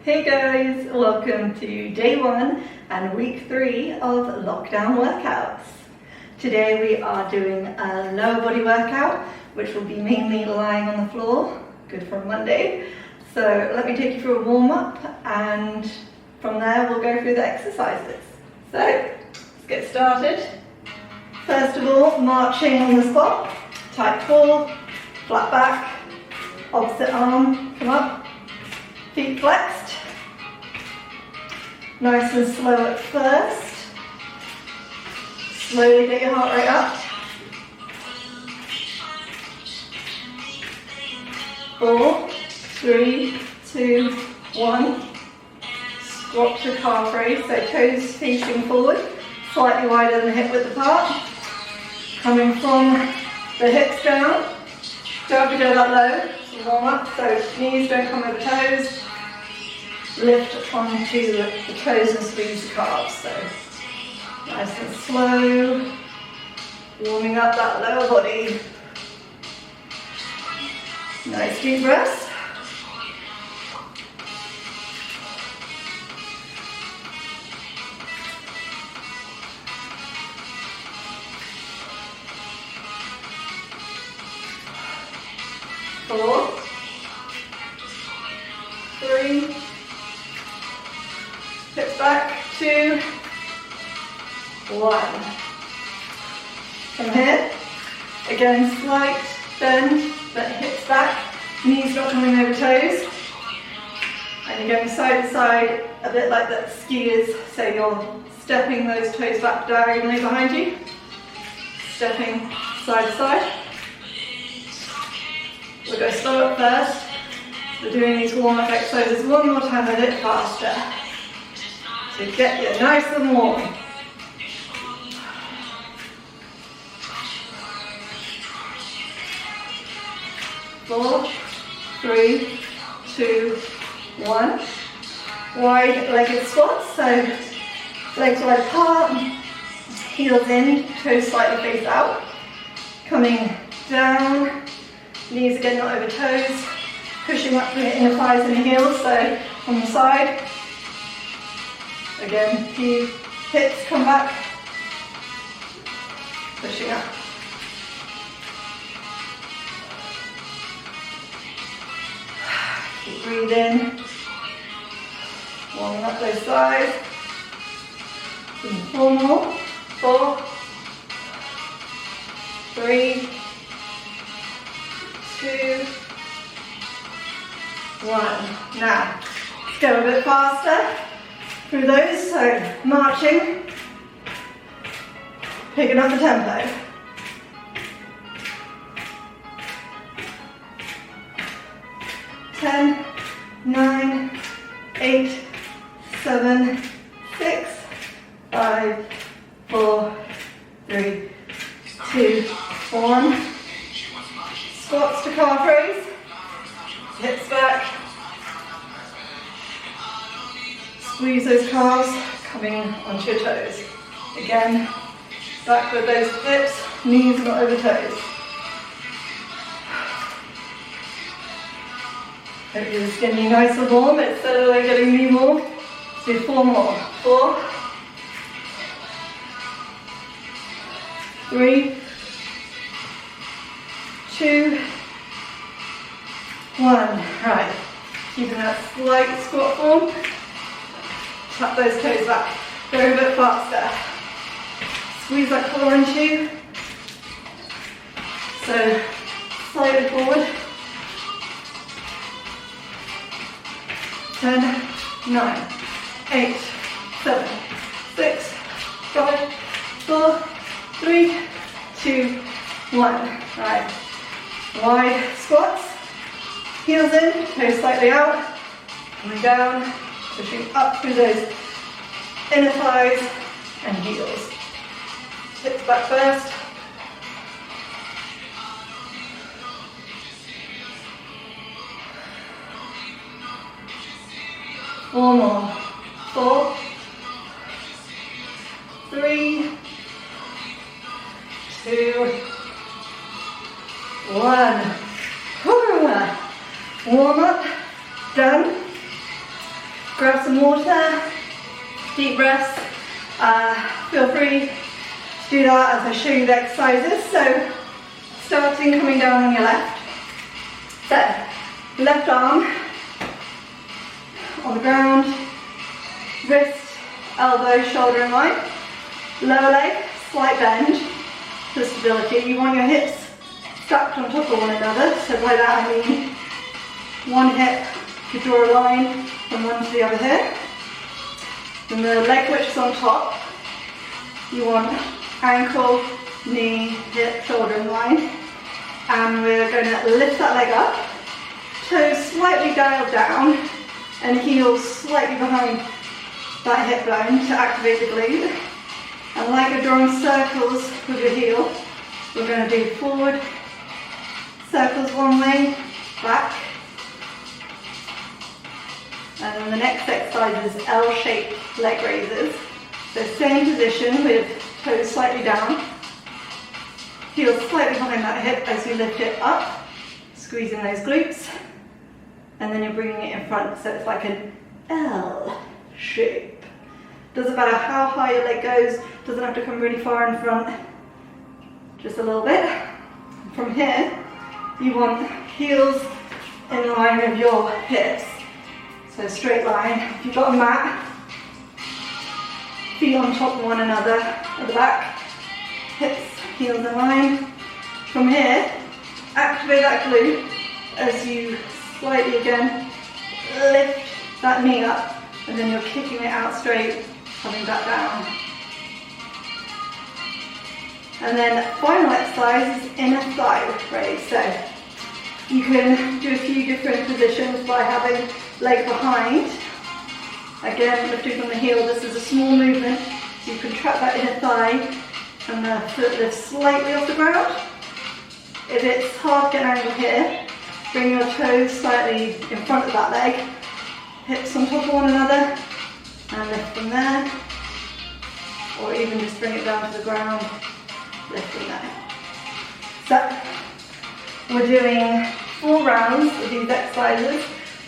Hey guys, welcome to day 1 and week 3 of lockdown workouts. Today we are doing a lower body workout, which will be mainly lying on the floor, good for a Monday. So let me take you through a warm up and from there we'll go through the exercises. So let's get started. First of all, marching on the spot, tight core, flat back, opposite arm, come up, feet flexed. Nice and slow at first. Slowly get your heart rate up. 4, 3, 2, 1. Squat to calf raise, so toes facing forward, slightly wider than hip width apart. Coming from the hips down. Don't have to go that low to warm up, so knees don't come over toes. Lift onto the toes and squeeze the calves, so nice and slow, warming up that lower body. Nice deep breaths. Four, 3, hips back, 2, 1. From here, again, slight bend, but hips back, knees not coming over toes. And you're going side to side, a bit like that skiers, so you're stepping those toes back diagonally behind you. Stepping side to side. We'll go slow at first. We're doing these warm-up exercises one more time, a bit faster. So get you nice and warm. 4, 3, 2, 1. Wide-legged squats, so legs wide apart, heels in, toes slightly face out. Coming down, knees again not over toes, pushing up through the inner thighs and the heels, so on the side. Again, hips come back, pushing up. Keep breathing, warming up those thighs. 4 more, 4, 3, 2, 1. Now, let's go a bit faster through those, so marching, picking up the tempo. 10, 9, 8, 7, 6, 5, 4, 3, 2, 1. Squats to calf raise, hips back. Squeeze those calves, coming onto your toes. Again, back with those hips, knees not over toes. Hope you're getting nice and warm, it's steadily getting me warm. Let's do 4 more. 4, 3, 2, 1. Right, keeping that slight squat form. Tap those toes back. Go a bit faster. Squeeze that core into you. So slightly forward. 10, 9, 8, 7, 6, 5, 4, 3, 2, 1. Right. Wide squats. Heels in, toes slightly out. Coming down. Pushing up through those inner thighs and heels. Hips back first. Four more. 4, 3, 2, 1. Warm up, done. grab some water, deep breaths. Feel free to do that as I show you the exercises. So starting coming down on your left. So left arm on the ground, wrist, elbow, shoulder in line. Lower leg, slight bend for stability. You want your hips stacked on top of one another. So by that I mean one hip, you draw a line from one to the other hip. And the leg which is on top, you want ankle, knee, hip, shoulder in line. And we're going to lift that leg up, toes slightly dialed down, and heels slightly behind that hip bone to activate the glute. And like you're drawing circles with your heel, we're going to do forward, circles one way, back. And then the next exercise is L-shaped leg raises. So same position with toes slightly down, heels slightly behind that hip as you lift it up, squeezing those glutes, and then you're bringing it in front, so it's like an L shape. Doesn't matter how high your leg goes, doesn't have to come really far in front, just a little bit. From here, you want heels in line with your hips. So straight line. If you've got a mat, feet on top of one another at the back, hips, heels in line. From here, activate that glute as you slightly again lift that knee up, and then you're kicking it out straight, coming back down. And then final exercise is inner thigh raise. So you can do a few different positions by having leg behind. Again, lifting from the heel, this is a small movement, so you can trap that inner thigh and the foot lifts slightly off the ground. If it's hard to get an angle here, bring your toes slightly in front of that leg, hips on top of one another, and lift from there, or even just bring it down to the ground, lift from there. So we're doing 4 rounds of these exercises.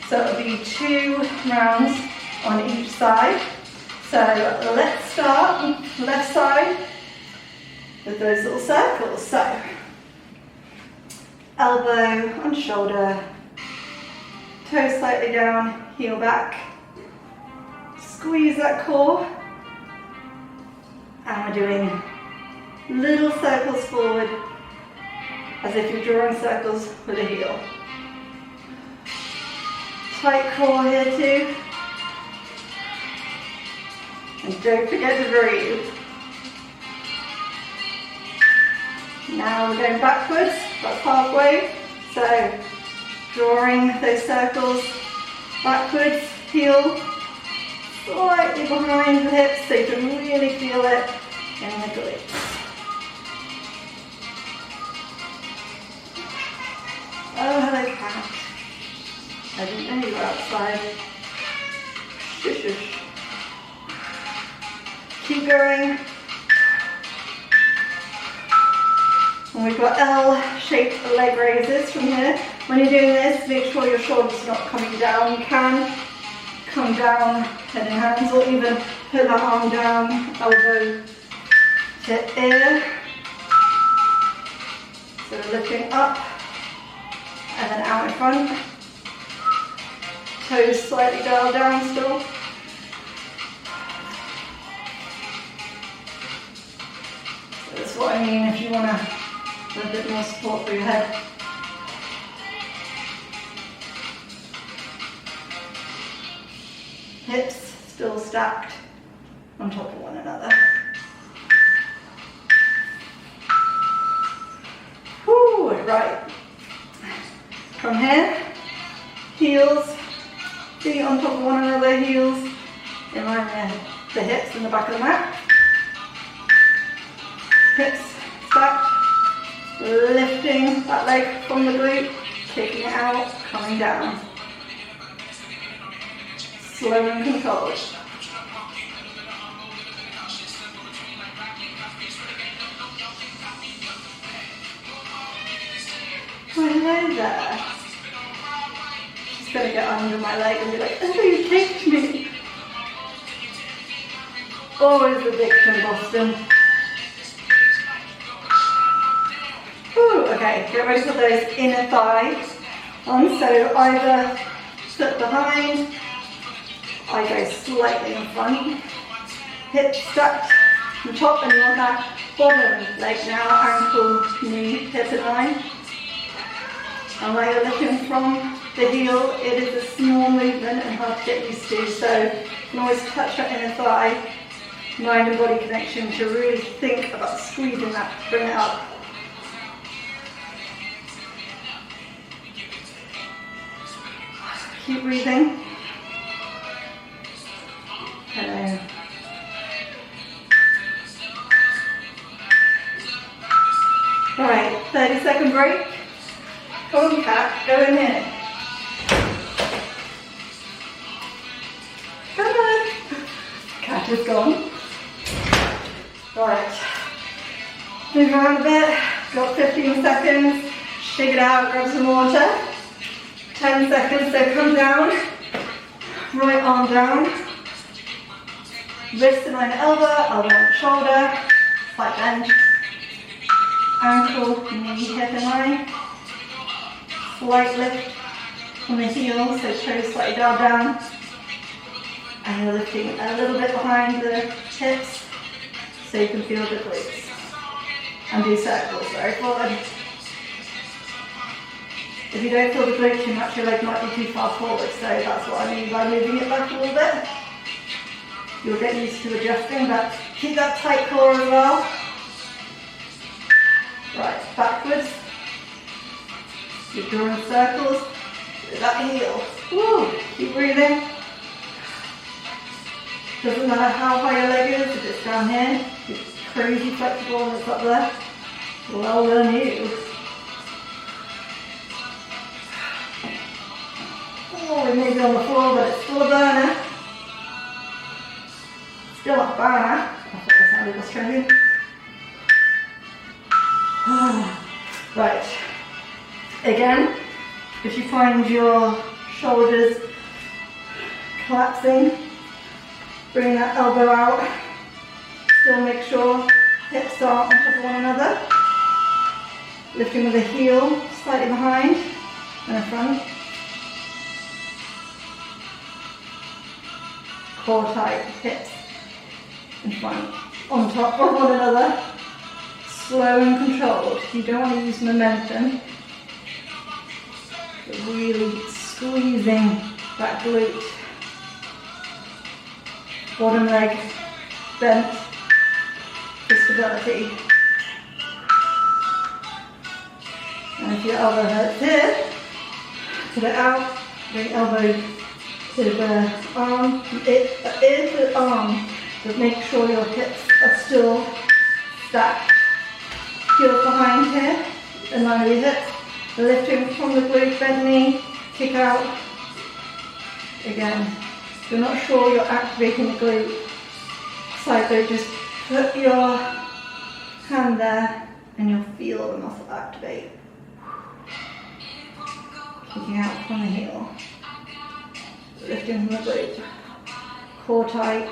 So it'll be 2 rounds on each side. So let's start left side with those little circles. So elbow on shoulder, toes slightly down, heel back. Squeeze that core. And we're doing little circles forward as if you're drawing circles with a heel. Tight core here too. And don't forget to breathe. Now we're going backwards, that's halfway. So drawing those circles backwards, heel slightly behind the hips so you can really feel it in the glutes. Oh, hello cat. I didn't know you were outside. Shush, shush. Keep going. And we've got L-shaped leg raises from here. When you're doing this, make sure your shoulders are not coming down. You can come down head and hands, or even put that arm down, elbow to ear. So we're lifting up and then out in front. Toes slightly dialed down still. So that's what I mean if you want to have a bit more support for your head. Hips still stacked on top of one another. Whew, right. From here, heels, feet on top of one another, heels in line with the hips in the back of the mat. Hips stacked, lifting that leg from the glute, kicking it out, coming down. Slow and controlled. Well, hello there. She's going to get under my leg and be like, oh, you kicked me. Always the diction, Boston. Whew, okay, get ready for those inner thighs on. So either foot behind, I go slightly in front, hips stacked on top, and you want that bottom leg now, ankle, knee, hip in line. And where you're looking from the heel, it is a small movement and hard to get used to, so you can always touch that inner thigh, mind and body connection to really think about squeezing that, bring it up. Keep breathing. Hello. Alright, 30-second break. Come on, cat, go in here. Come on. Cat is gone. Right. Move around a bit. Got 15 seconds. Shake it out, grab some water. 10 seconds, so come down. Right arm down. Wrist in line elbow, elbow on shoulder. Slight bend. Ankle, knee, hip in line. Slight lift on the heel, so toes slightly dialed down. And you're lifting a little bit behind the hips so you can feel the glutes. And do circles, very forward. If you don't feel the glute too much, your leg might be too far forward, so that's what I mean by moving it back a little bit. You'll get used to adjusting, but keep that tight core as well. Right, backwards. You're drawing circles with that heel. Woo! Keep breathing. Doesn't matter how high your leg is, if it's down here, it's crazy flexible and it's up there. Well done you. Oh, we may be on the floor, but it's still a burner. Still a burner. I thought that sounded Australian. Right. Again, if you find your shoulders collapsing, bring that elbow out. Still make sure hips are on top of one another. Lifting with the heel slightly behind and in front. Core tight, hips in front, on top of one another. Slow and controlled. You don't want to use momentum. But really squeezing that glute. Bottom leg bent for stability. And if your elbow hurts here, put it out, bring elbow to the arm, ear to the arm, but make sure your hips are still stacked. Heels behind here, in line with your hips, lifting from the glute, bend knee, kick out. Again, if you're not sure you're activating the glute, side glute, just put your hand there and you'll feel the muscle activate. Kicking out from the heel. Lifting from the glute. Core tight.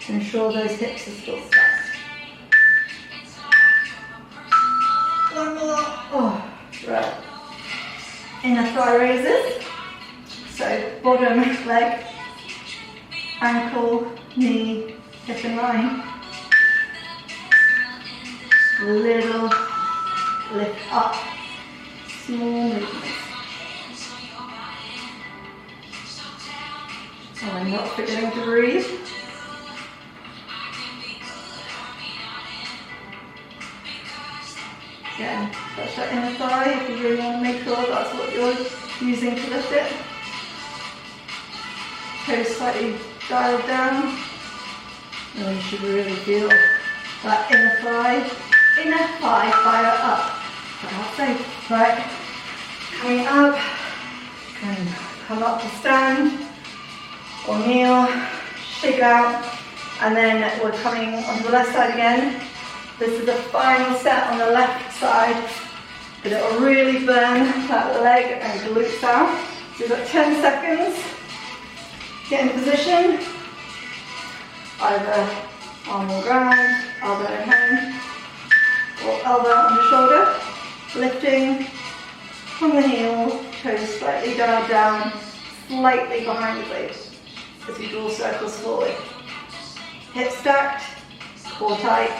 Ensure those hips are still stacked. One more. Oh, right. Inner thigh raises. So bottom leg, ankle, knee, hip in line. Little lift up. Small movements. Oh, I'm not forgetting to breathe. Again, touch that inner thigh if you really want to make sure that's what you're using to lift it. Toes slightly dialed down. And you should really feel that inner thigh fire up. So, right, coming up, and come up to stand. Or kneel, shake out, and then we're coming on the left side again. This is the final set on the left side, but it will really burn that leg and glutes out. So you've got 10 seconds. Get in position. Either Arm on ground, elbow in hand, or elbow on the shoulder. Lifting from the heel, toes slightly dialed down, slightly behind the glutes as you draw circles forward. Hips stacked, core tight,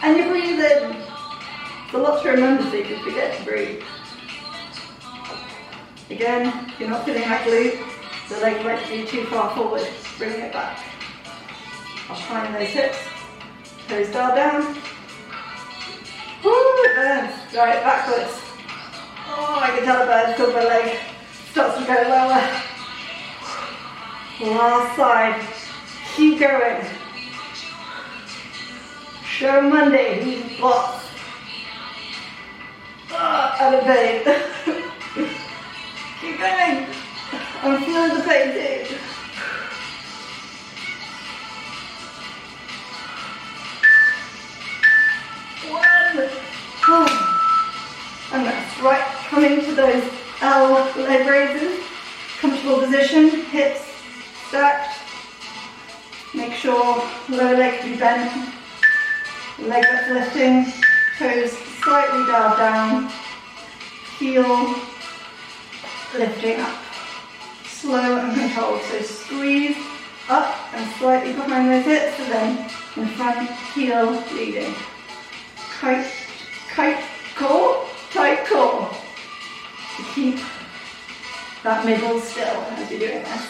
and you breathe in. There's a lot to remember so you can forget to breathe. Again, if you're not feeling that glute, the leg might be too far forward, bring it back. Behind those hips, toes dialed down. Woo, it burns. Right, backwards. Oh, I can tell it burns because my leg starts to go lower. Last side. Keep going. Show Monday, who's boss. And a pain. Keep going. I'm feeling the pain too. And that's right, coming to those L leg raises, comfortable position, hips stacked, make sure lower leg can be bent, leg that's lifting, toes slightly dialed down, heel lifting up, slow and controlled, so squeeze up and slightly behind those hips and then in front, heel leading. Tight core. Keep that middle still as you're doing this.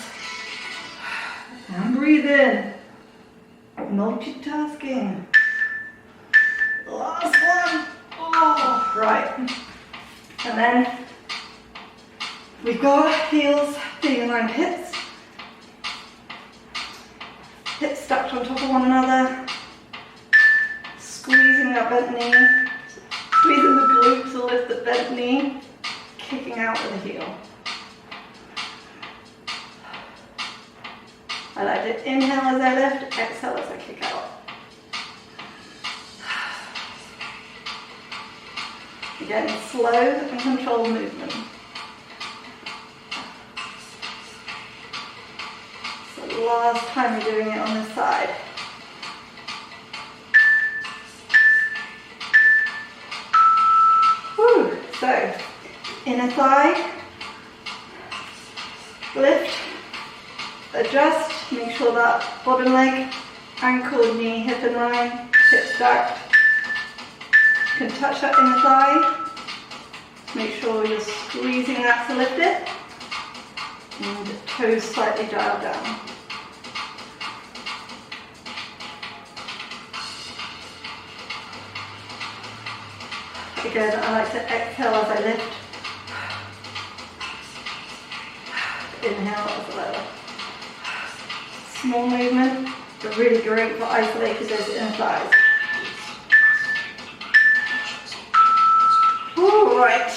And breathe in. Multitasking. Last one. Oh, right. And then we've got heels being around hips. Hips stacked on top of one another. Squeezing that bent knee. Squeezing the glutes to lift the bent knee, kicking out with the heel. I like to inhale as I lift, exhale as I kick out. Again, slow and controlled movement. So the last time you're doing it on this side. So, inner thigh, lift, adjust, make sure that bottom leg, ankle, knee, hip in line, hip stacked. You can touch that inner thigh, make sure you're squeezing that to lift it, and toes slightly dialed down. Again, I like to exhale as I lift. Inhale as I lower. Small movement, but really great for isolating those inner thighs. All right,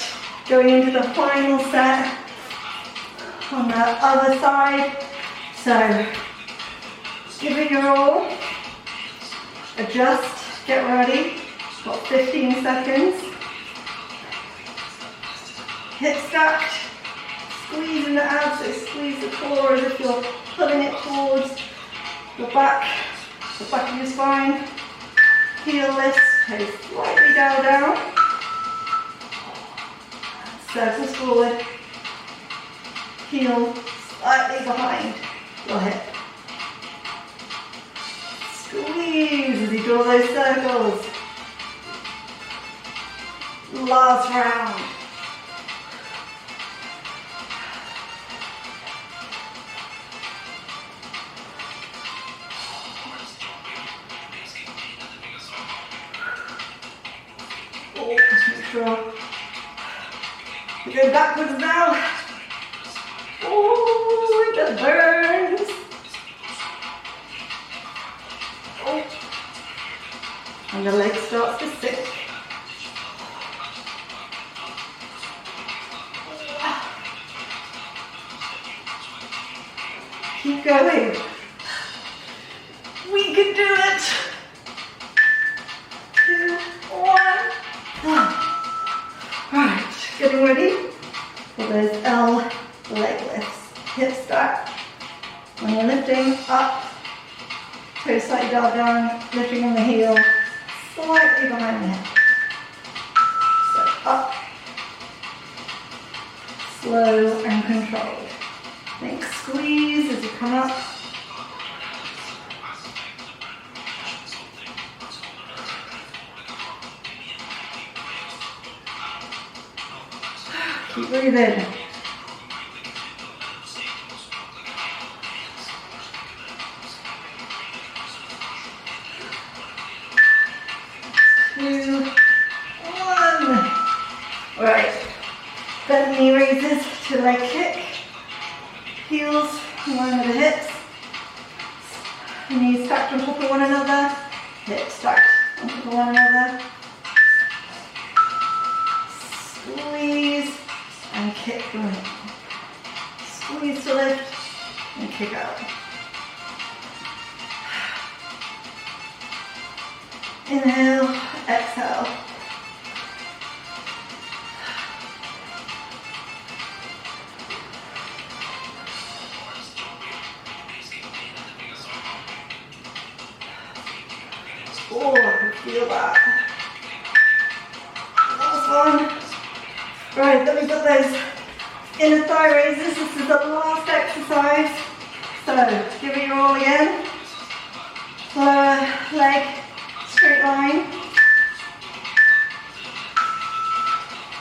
going into the final set on the other side. So, give it your all. Adjust, get ready. Got 15 seconds. Hip stacked, squeezing the abs, so squeeze the core as if you're pulling it towards the back of your spine. Heel lift, toes slightly down. Circles forward, heel slightly behind your hip. Squeeze as you draw those circles. Last round. Sure. We go backwards now. Oh, it burns. Oh. And the leg starts to sink. Keep going. We can do it. 2, 1. Right, getting ready for those L leg lifts. Hip stack. When you're lifting up, toes toes slightly dialed down, lifting on the heel, slightly behind the hip. So up, slow and controlled. Think squeeze as you come up. Keep breathing. Two, one. Right. Bend knee raises to leg kick. Heels in line with the hips. Knees stacked on top of one another. Hips stacked on top of one another. Squeeze and kick right. Squeeze to lift and kick out. Inhale, exhale. Oh, I can feel that. Last one. Right, then we've got those inner thigh raises. This is the last exercise. So, give it your all again. Lower leg, straight line.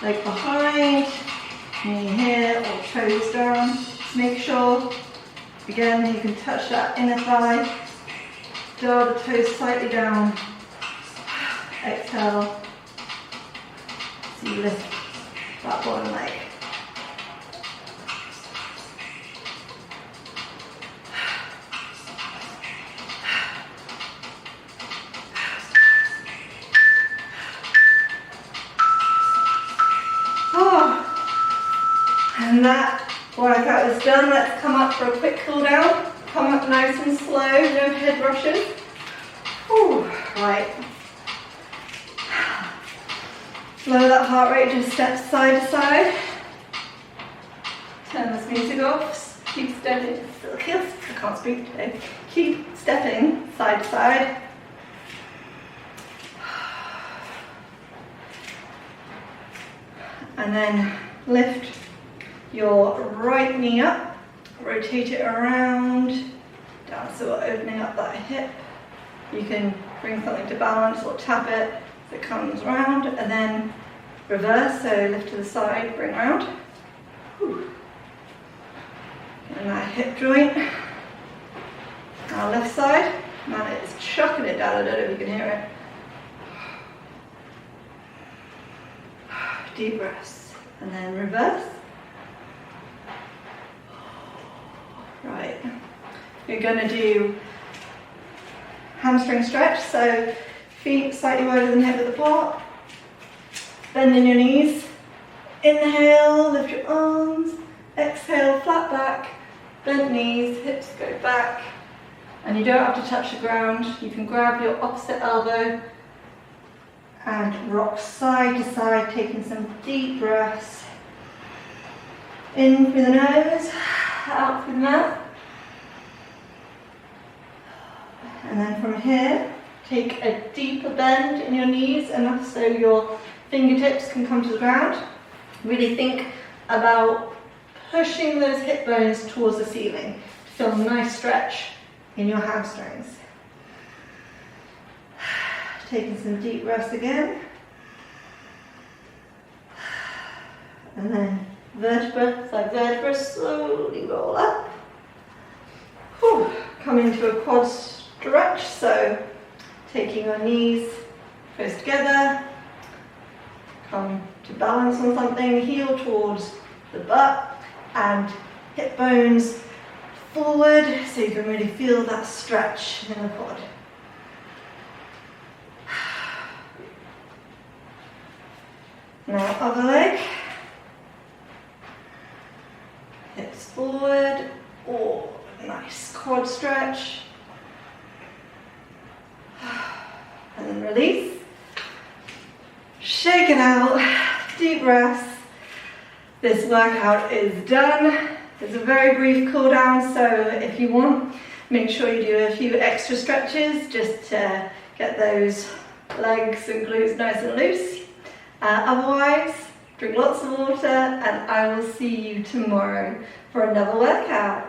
Leg behind, knee here or toes down. Just make sure, again, you can touch that inner thigh. Draw the toes slightly down. Exhale. So you lift that bottom leg. And that workout is done. Let's come up for a quick cool down. Come up nice and slow, no head rushes. Ooh, right. Lower that heart rate, just step side to side. Turn this music off. Keep stepping. I can't speak today. Keep stepping side to side. And then lift your right knee up, rotate it around, down, so we're opening up that hip. You can bring something to balance or tap it as it comes round, and then reverse, so lift to the side, bring round. Whew. And that hip joint. Now left side, man, it's chucking it down, I don't know if you can hear it. Deep breaths, and then reverse. Right, you're going to do hamstring stretch, so feet slightly wider than hip width apart, bending your knees, inhale, lift your arms, exhale, flat back, bent knees, hips go back, and you don't have to touch the ground. You can grab your opposite elbow and rock side to side, taking some deep breaths, in through the nose, out through the mouth. And then from here, take a deeper bend in your knees, enough so your fingertips can come to the ground. Really think about pushing those hip bones towards the ceiling. Feel a nice stretch in your hamstrings. Taking some deep breaths again. And then vertebra, side vertebra, slowly roll up. Whew. Come into a quad stretch, so taking your knees close together, come to balance on something, heel towards the butt, and hip bones forward, so you can really feel that stretch in the quad. Now other leg, hips forward, or nice quad stretch. And then release. Shake it out, deep breaths. This workout is done. It's a very brief cool down, so if you want, Make sure you do a few extra stretches just to get those legs and glutes nice and loose. Otherwise, drink lots of water, and I will see you tomorrow for another workout.